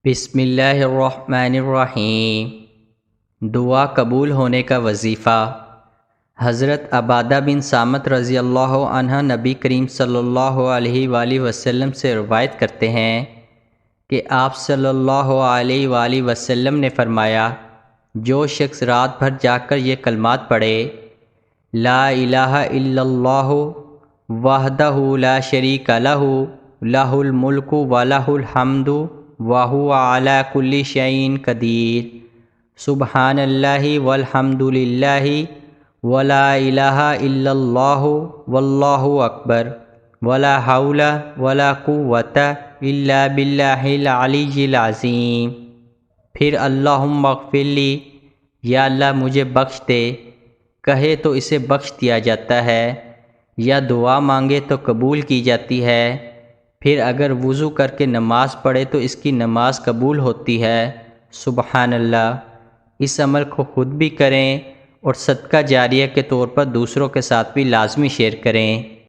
بسم اللہ الرحمن الرحیم۔ دعا قبول ہونے کا وظیفہ۔ حضرت عبادہ بن صامت رضی اللہ عنہ نبی کریم صلی اللہ علیہ وآلہ وسلم سے روایت کرتے ہیں کہ آپ صلی اللہ علیہ وآلہ وسلم نے فرمایا، جو شخص رات بھر جا کر یہ کلمات پڑھے، لا الہ الا اللہ وحدہ لا شریک لہ لہ الملک ولہ الحمد وَهُوَ عَلَى كُلِّ شَيْءٍ قدیر، سبحان اللہ والحمد للہ ولا الہ الا اللہ واللہ اکبر ولا حول ولا قوۃ الا باللہ العلی العظیم۔ پھر اللہم اغفر لی، یا اللہ مجھے بخش دے، کہے تو اسے بخش دیا جاتا ہے، یا دعا مانگے تو قبول کی جاتی ہے۔ پھر اگر وضو کر کے نماز پڑھے تو اس کی نماز قبول ہوتی ہے۔ سبحان اللہ۔ اس عمل کو خود بھی کریں اور صدقہ جاریہ کے طور پر دوسروں کے ساتھ بھی لازمی شیئر کریں۔